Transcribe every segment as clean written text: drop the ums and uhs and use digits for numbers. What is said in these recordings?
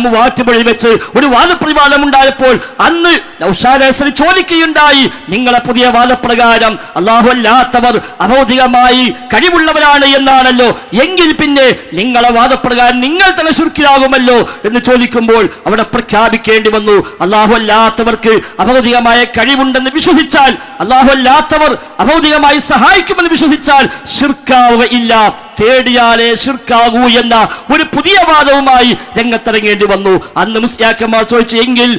മൂവാറ്റുപുഴയിൽ വെച്ച് ഒരു വാദപ്രതിവാദം ഉണ്ടായപ്പോൾ അന്ന് നൗഷാദ് ചോദിക്കുകയുണ്ടായി, നിങ്ങളെ പുതിയ വാദപ്രകാരം അല്ലാഹു അല്ലാത്തവർ അഭൗതികമായി കഴിവുള്ളവരാണ് എന്നാണല്ലോ, എങ്കിൽ പിന്നെ നിങ്ങളെ വാദപ്രകാരം നിങ്ങൾ തന്നെ ശിർക്കിലാകുമല്ലോ എന്ന് ചോദിക്കുമ്പോൾ അവിടെ പ്രഖ്യാപിക്കേണ്ടി വന്നു, അല്ലാഹു അല്ലാത്തവർക്ക് അഭൗതികമായ കഴിവുണ്ടെന്ന് വിശ്വസിച്ചാൽ, അല്ലാഹു അല്ലാത്തവർ അഭൗതികമായി സഹായിക്കുമെന്ന് വിശ്വസിച്ചാൽ ശിർക്കാവുകയില്ല, തേടിയാലേ ശിർക്കാകൂ എന്ന ഒരു പുതിയ വാദവുമായി രംഗത്തിറങ്ങേണ്ടി വന്നു. അന്ന് മുസ്ലിയാക്കന്മാർ ചോദിച്ചു, എങ്കിൽ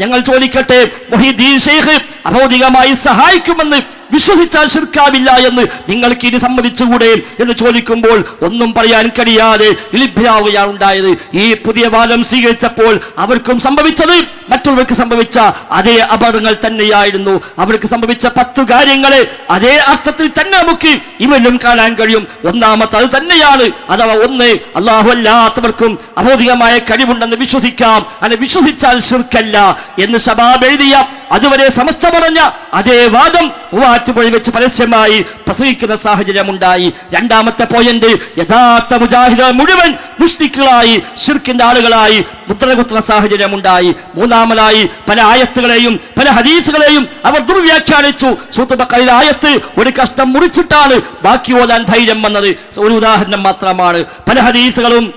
ഞങ്ങൾ ചോദിക്കട്ടെ, മുഹീദ്ദീൻ ശൈഖ് അഭൗതികമായി സഹായിക്കുമെന്ന് വിശ്വസിച്ചാൽ ശിർക്കാവില്ല എന്ന് നിങ്ങൾക്ക് ഇനി സമ്മതിച്ചുകൂടെ എന്ന് ചോദിക്കുമ്പോൾ ഒന്നും പറയാൻ കഴിയാതെ ഇളിഭ്യാവുകയാണ് ഉണ്ടായത്. ഈ പുതിയ വാദം സ്വീകരിച്ചപ്പോൾ അവർക്കും സംഭവിച്ചത് മറ്റുള്ളവർക്ക് സംഭവിച്ച അതേ അപകടങ്ങൾ തന്നെയായിരുന്നു. അവർക്ക് സംഭവിച്ച 10 കാര്യങ്ങളെ അതേ അർത്ഥത്തിൽ തന്നെ നമുക്ക് ഇവരിലും കാണാൻ കഴിയും. ഒന്നാമത്തെ അത് തന്നെയാണ്, അഥവാ ഒന്ന്, അല്ലാഹു അല്ലാത്തവർക്കും അഭൗതികമായ കഴിവുണ്ടെന്ന് വിശ്വസിക്കാം, അല്ലെ വിശ്വസിച്ചാൽ ശിർക്കല്ല എന്ന് ശബാബ് എഴുതിയ, അതുവരെ സമസ്ത പറഞ്ഞ അതേ വാദം മൂവാറ്റുപുഴ വെച്ച് പരസ്യമായി പ്രസംഗിക്കുന്ന സാഹചര്യം ഉണ്ടായി. രണ്ടാമത്തെ പോയിന്റ്, യഥാർത്ഥ മുജാഹിദുകൾ മുഴുവൻ മുശ്രിക്കുകളായി ശിർക്കിന്റെ ആളുകളായി മുദ്രകുത്തുന്ന സാഹചര്യം ഉണ്ടായി. മൂന്നാമതായി, പല ആയത്തുകളെയും പല ഹദീസുകളെയും അവർ ദുർവ്യാഖ്യാനിച്ചു. സൂറത്തുൽ ബഖറയിലെ ആയത്ത് ഒരു കഷ്ണം മുറിച്ചിട്ടാണ് ബാക്കി ഓതാൻ ധൈര്യം വന്നത്. ഒരു ഉദാഹരണം മാത്രമാണ്. പല ഹദീസുകളും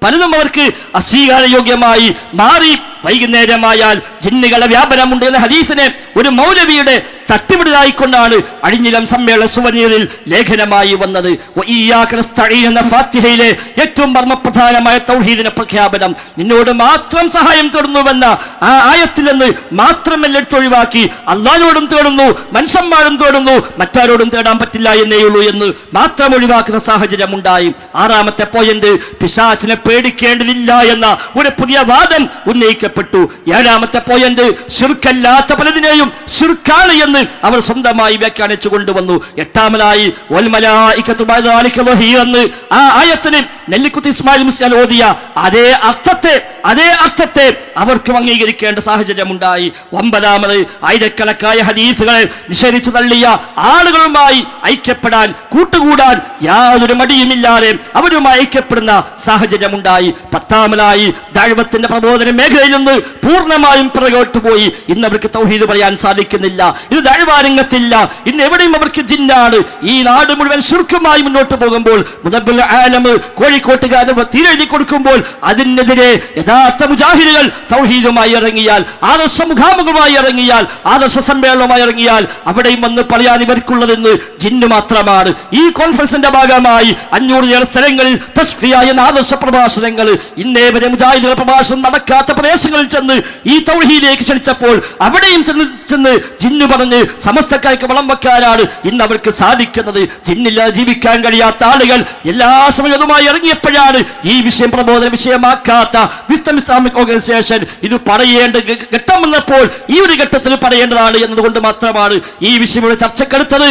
പലതും അവർക്ക് അസ്വീകാരയോഗ്യമായി മാറി. വൈകുന്നേരമായാൽ ജിന്നുകളുടെ വ്യാപനമുണ്ട് എന്ന ഹദീസിനെ ഒരു മൗലവിയുടെ തട്ടിവിടലായിക്കൊണ്ടാണ് അഴിഞ്ഞിലം സമ്മേളന സുവനീറിൽ ലേഖനമായി വന്നത്. എന്ന ഫാത്തിഹയിലെ ഏറ്റവും മർമ്മപ്രധാനമായ തൗഹീദിന്റെ പ്രഖ്യാപനം, നിന്നോട് മാത്രം സഹായം തേടുന്നുവെന്ന ആ ആയത്തിൽ നിന്ന് മാത്രമല്ല എടുത്തൊഴിവാക്കി അള്ളാഹുവോടും തേടുന്നു, മനുഷ്യന്മാരും തേടുന്നു, മറ്റാരോടും തേടാൻ പറ്റില്ല എന്നേ ഉള്ളൂ എന്ന് മാത്രം ഒഴിവാക്കുന്ന സാഹചര്യം ഉണ്ടായി. ആറാമത്തെ പോയിന്റ്, പിശാചിനെ പേടിക്കേണ്ടതില്ല എന്ന ഒരു പുതിയ വാദം ഉന്നയിക്കപ്പെട്ടു. ഏഴാമത്തെ പോയിന്റ്, ശിർക്കല്ലാത്ത പലതിനെയും ശിർക്കാണ് എന്ന് അവർ സ്വന്തമായി വ്യാഖ്യാനിച്ചു കൊണ്ടുവന്നു. എട്ടാമതായി, ആ ആയത്തിന് നെല്ലിക്കുത്തി ഇസ്മായിൽ മുസ്ലിയാർ ഓതിയ അതേ അർത്ഥത്തെ അവർക്കും അംഗീകരിക്കേണ്ട സാഹചര്യം ഉണ്ടായി. ഒമ്പതാമത്, ആയിരക്കണക്കായ ഹദീസുകളെ നിഷേധിച്ചു തള്ളിയ ആളുകളുമായി ഐക്യപ്പെടാൻ കൂട്ടുകൂടാൻ യാതൊരു മടിയുമില്ലാതെ അവരുമായി ഐക്യപ്പെടുന്ന സാഹചര്യം ഉണ്ടായി. പത്താമതായി, ദഅവത്തിന്റെ പ്രബോധന മേഖലയിൽ നിന്ന് പൂർണ്ണമായും പുറകോട്ട് പോയി. ഇന്ന് അവർക്ക് തൗഹീദ് പറയാൻ സാധിക്കുന്നില്ല, ഇത് ദഅവാ രംഗത്തില്ല, ഇന്ന് എവിടെയും അവർക്ക് ജിന്നാണ്. ഈ നാട് മുഴുവൻ ശിർക്കുമായി മുന്നോട്ട് പോകുമ്പോൾ മുദബ്ബിൽ ആലം കോഴിക്കോട്ടുകാർ തീരെഴുതി കൊടുക്കുമ്പോൾ അതിനെതിരെ യഥാർത്ഥ മുജാഹിദുകൾ തൗഹീദുമായി ഇറങ്ങിയാൽ, ആദർശ മുഖാമുഖമായി ഇറങ്ങിയാൽ, ആദർശ സമ്മേളനമായി ഇറങ്ങിയാൽ അവിടെയും വന്ന് പറയാൻ ഇവർക്കുള്ളതെന്ന് ജിന്ന് മാത്രമാണ്. ഈ കോൺഫറൻസിന്റെ ഭാഗമായി 500 സ്ഥലങ്ങളിൽ തസ്ഫിയ എന്ന ആദർശ പ്രഭാഷണങ്ങൾ, ഇന്നേ വരെ മുജാഹിദുകളുടെ പ്രഭാഷണം നടക്കാത്ത പ്രദേശങ്ങളിൽ ചെന്ന് ഈ തൗഹീദിലേക്ക് ക്ഷണിച്ചപ്പോൾ അവിടെയും ചെന്ന് ജിന്ന് പറഞ്ഞ് സമസ്തക്കാർക്ക് വളം വെക്കാനാണ് ഇന്ന് അവർക്ക് സാധിക്കുന്നത്. ജിന്നില്ലാതെ ജീവിക്കാൻ കഴിയാത്ത ആളുകൾ എല്ലാ സമയത്തുമായി ഇറങ്ങിയപ്പോഴാണ് ഈ വിഷയം പ്രബോധന വിഷയമാക്കാത്ത വിസ്ഡം ഇസ്ലാമിക് ഓർഗനൈസേഷൻ ഇത് പറയേണ്ട ഘട്ടം വന്നപ്പോൾ ഈ ഒരു ഘട്ടത്തിൽ പറയേണ്ടതാണ് എന്നതുകൊണ്ട് മാത്രമാണ് ഈ വിഷയം ചർച്ചക്കെടുത്തത്.